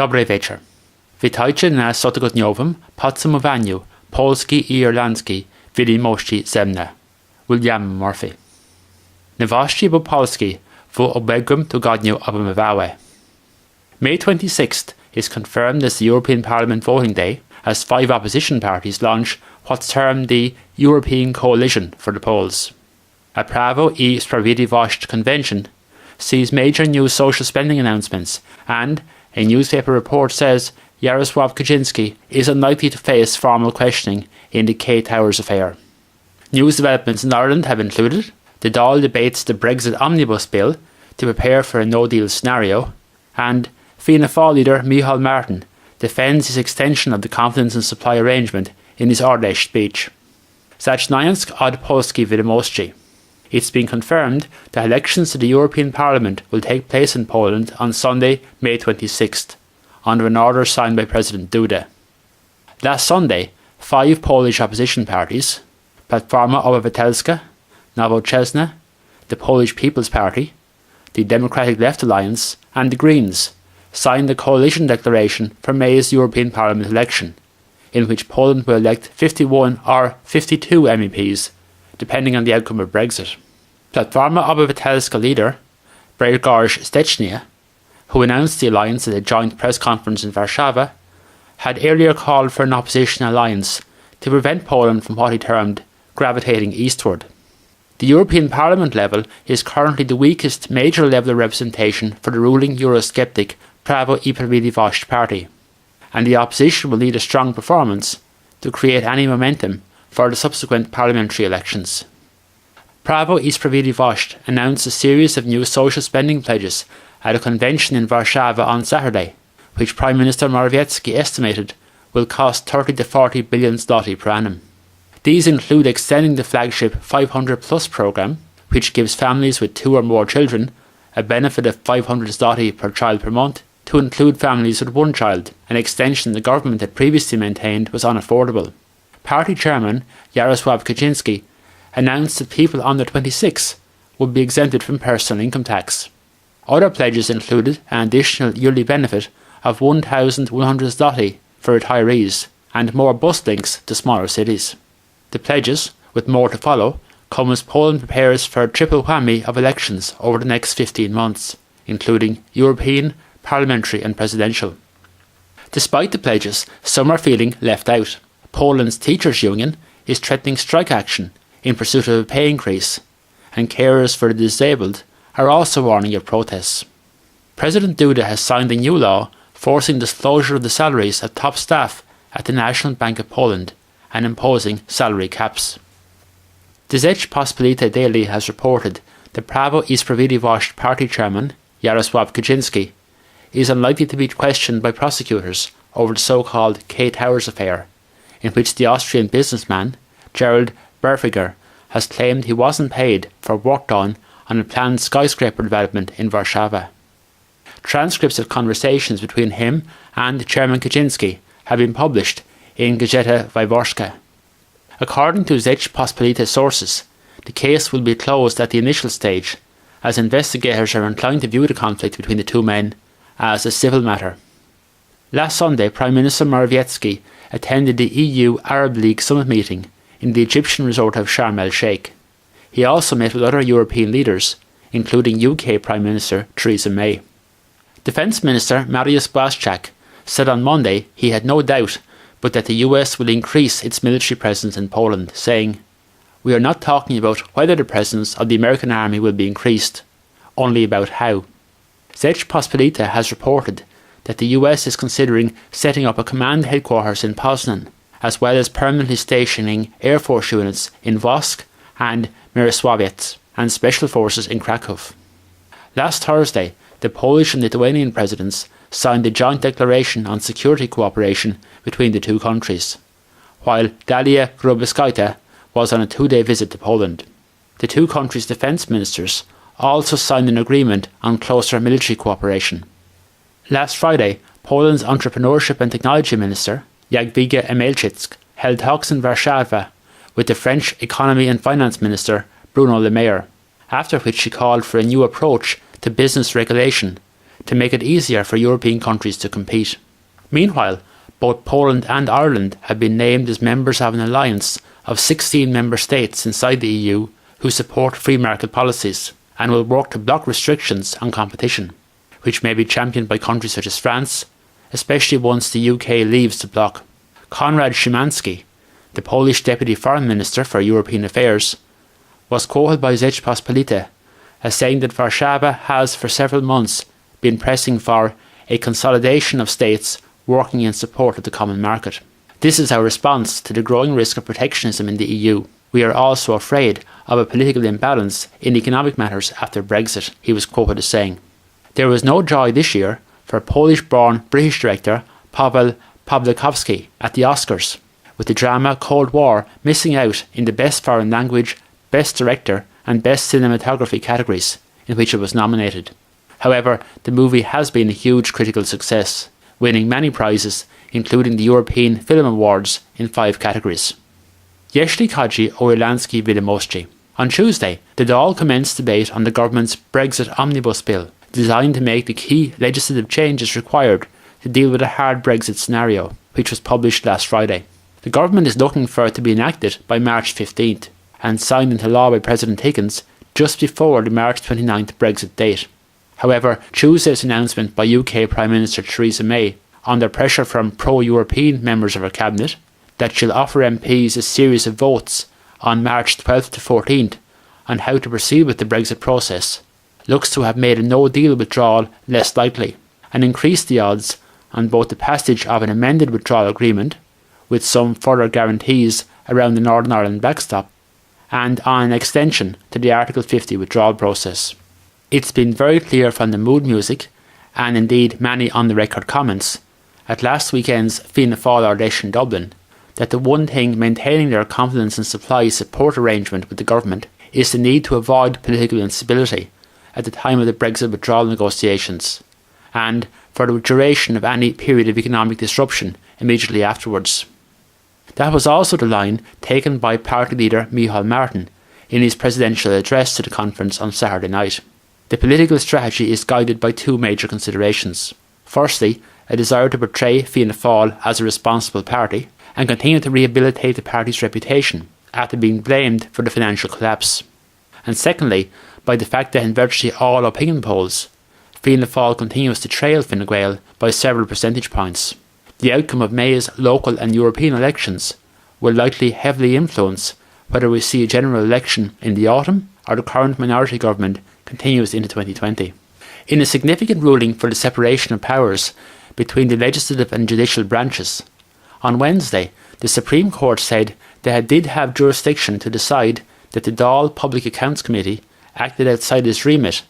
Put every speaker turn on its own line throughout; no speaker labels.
Dobry wieczór. Witajcie na sotygodniowym podsumowaniu Polski i Irlandzkiej wiadomości ze mnie, William Murphy. Nowości po polski w ubiegłym tygodniu obowiązywały. May 26th is confirmed as the European Parliament voting day as 5 opposition parties launch what's termed the European Coalition for the Poles. A Prawo i Sprawiedliwość convention sees major new social spending announcements, and a newspaper report says Jarosław Kaczynski is unlikely to face formal questioning in the K Towers affair. News developments in Ireland have included the Dáil debates the Brexit omnibus bill to prepare for a no-deal scenario, and Fianna Fáil leader Micheál Martin defends his extension of the confidence and supply arrangement in his Ardèche speech. Zacznając od Polski wiadomości. It's been confirmed that elections to the European Parliament will take place in Poland on Sunday, May 26th, under an order signed by President Duda. Last Sunday, 5 Polish opposition parties, Platforma Obywatelska, Nowoczesna, the Polish People's Party, the Democratic Left Alliance and the Greens, signed a coalition declaration for May's European Parliament election, in which Poland will elect 51 or 52 MEPs, depending on the outcome of Brexit. Platforma Obywatelska leader Grzegorz Szczecina, who announced the alliance at a joint press conference in Warszawa, had earlier called for an opposition alliance to prevent Poland from what he termed gravitating eastward. The European Parliament level is currently the weakest major level of representation for the ruling Eurosceptic Prawo i Sprawiedliwość party, and the opposition will need a strong performance to create any momentum for the subsequent parliamentary elections. Prawo i Sprawiedliwość announced a series of new social spending pledges at a convention in Warszawa on Saturday, which Prime Minister Morawiecki estimated will cost 30 to 40 billion zloty per annum. These include extending the flagship 500 Plus programme, which gives families with 2 or more children a benefit of 500 zloty per child per month, to include families with 1 child, an extension the government had previously maintained was unaffordable. Party chairman Jarosław Kaczynski announced that people under 26 would be exempted from personal income tax. Other pledges included an additional yearly benefit of 1,100 zloty for retirees and more bus links to smaller cities. The pledges, with more to follow, come as Poland prepares for a triple whammy of elections over the next 15 months, including European, parliamentary and presidential. Despite the pledges, some are feeling left out. Poland's teachers' union is threatening strike action in pursuit of a pay increase, and carers for the disabled are also warning of protests. President Duda has signed a new law forcing disclosure of the salaries of top staff at the National Bank of Poland and imposing salary caps. The Rzeczpospolita Daily has reported that Prawo i Sprawiedliwość party chairman Jarosław Kaczynski is unlikely to be questioned by prosecutors over the so-called K Towers affair, in which the Austrian businessman Gerald Berfiger has claimed he wasn't paid for work done on a planned skyscraper development in Warszawa. Transcripts of conversations between him and Chairman Kaczynski have been published in Gazeta Wyborcza. According to Rzeczpospolita sources, the case will be closed at the initial stage, as investigators are inclined to view the conflict between the two men as a civil matter. Last Sunday, Prime Minister Morawiecki attended the EU-Arab League summit meeting in the Egyptian resort of Sharm el-Sheikh. He also met with other European leaders, including UK Prime Minister Theresa May. Defence Minister Mariusz Błaszczak said on Monday he had no doubt but that the US will increase its military presence in Poland, saying, "We are not talking about whether the presence of the American army will be increased, only about how." Rzeczpospolita has reported that the US is considering setting up a command headquarters in Poznan, as well as permanently stationing Air Force units in Wosk and Mirosławiec and special forces in Kraków. Last Thursday, the Polish and Lithuanian presidents signed a joint declaration on security cooperation between the two countries, while Dalia Grybauskaite was on a 2-day visit to Poland. The two countries' defence ministers also signed an agreement on closer military cooperation. Last Friday, Poland's Entrepreneurship and Technology Minister, Jadwiga Emilczyk, held talks in Warszawa with the French Economy and Finance Minister, Bruno Le Maire, after which she called for a new approach to business regulation to make it easier for European countries to compete. Meanwhile, both Poland and Ireland have been named as members of an alliance of 16 member states inside the EU who support free market policies and will work to block restrictions on competition, which may be championed by countries such as France, especially once the UK leaves the bloc. Konrad Szymanski, the Polish Deputy Foreign Minister for European Affairs, was quoted by Rzeczpospolite as saying that Warsaw has for several months been pressing for a consolidation of states working in support of the common market. This is our response to the growing risk of protectionism in the EU. We are also afraid of a political imbalance in economic matters after Brexit, he was quoted as saying. There was no joy this year for Polish-born British director Paweł Pawlikowski at the Oscars, with the drama Cold War missing out in the Best Foreign Language, Best Director and Best Cinematography categories in which it was nominated. However, the movie has been a huge critical success, winning many prizes, including the European Film Awards in 5 categories. Jeśli chodzi o irlandzkie wiadomości. On Tuesday, the Dáil commenced debate on the government's Brexit Omnibus Bill, designed to make the key legislative changes required to deal with a hard Brexit scenario, which was published last Friday. The government is looking for it to be enacted by March 15th and signed into law by President Higgins just before the March 29th Brexit date. However, Tuesday's announcement by UK Prime Minister Theresa May, under pressure from pro-European members of her cabinet, that she'll offer MPs a series of votes on March 12th to 14th on how to proceed with the Brexit process, looks to have made a no-deal withdrawal less likely and increased the odds on both the passage of an amended withdrawal agreement, with some further guarantees around the Northern Ireland backstop, and on an extension to the Article 50 withdrawal process. It's been very clear from the mood music, and indeed many on-the-record comments, at last weekend's Fianna Fáil Ardèche in Dublin, that the one thing maintaining their confidence and supply support arrangement with the government is the need to avoid political instability at the time of the Brexit withdrawal negotiations, and for the duration of any period of economic disruption immediately afterwards. That was also the line taken by party leader Micheál Martin in his presidential address to the conference on Saturday night. The political strategy is guided by 2 major considerations. Firstly, a desire to portray Fianna Fáil as a responsible party and continue to rehabilitate the party's reputation after being blamed for the financial collapse. And secondly, by the fact that in virtually all opinion polls, Fianna Fáil continues to trail Fine Gael by several percentage points. The outcome of May's local and European elections will likely heavily influence whether we see a general election in the autumn or the current minority government continues into 2020. In a significant ruling for the separation of powers between the legislative and judicial branches, on Wednesday, the Supreme Court said that it did have jurisdiction to decide that the Dáil Public Accounts Committee acted outside its remit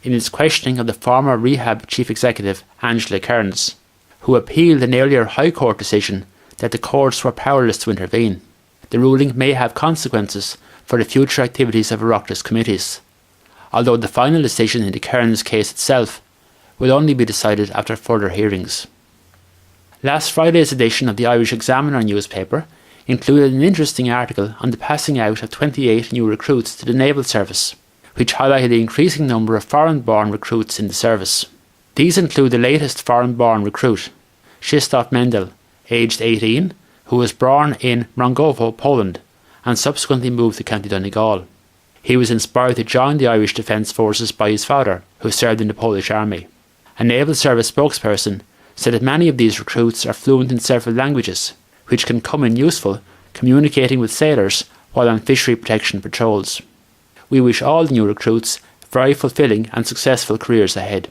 in its questioning of the former Rehab Chief Executive Angela Cairns, who appealed an earlier High Court decision that the courts were powerless to intervene. The ruling may have consequences for the future activities of Oireachtas committees, although the final decision in the Cairns case itself will only be decided after further hearings. Last Friday's edition of the Irish Examiner newspaper included an interesting article on the passing out of 28 new recruits to the Naval Service, which highlighted the increasing number of foreign-born recruits in the service. These include the latest foreign-born recruit, Krzysztof Mendel, aged 18, who was born in Mrągowo, Poland, and subsequently moved to County Donegal. He was inspired to join the Irish Defence Forces by his father, who served in the Polish Army. A Naval Service spokesperson said that many of these recruits are fluent in several languages, which can come in useful communicating with sailors while on fishery protection patrols. We wish all the new recruits very fulfilling and successful careers ahead.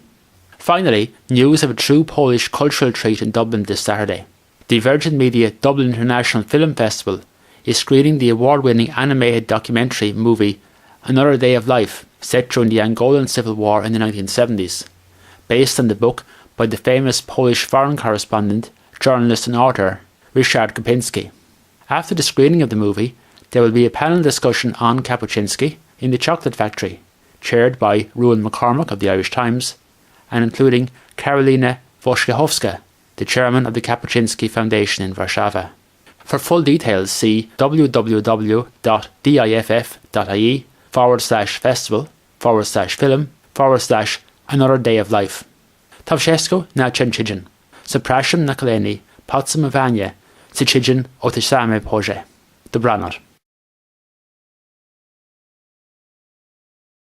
Finally, news of a true Polish cultural treat in Dublin this Saturday. The Virgin Media Dublin International Film Festival is screening the award-winning animated documentary movie Another Day of Life, set during the Angolan Civil War in the 1970s, based on the book by the famous Polish foreign correspondent, journalist and author Ryszard Kopinski. After the screening of the movie, there will be a panel discussion on Kapuczynski in the Chocolate Factory, chaired by Ruan McCormack of the Irish Times, and including Karolina Wojciechowska, the chairman of the Kapuczynski Foundation in Warsaw. For full details, see www.diff.ie/festival/film/Another Day of Life. Tá séasco ná tin tiidean. Sa praisiom na coléní, patsam a bhaine, sa tiidean ó ta sáime póise. De branar.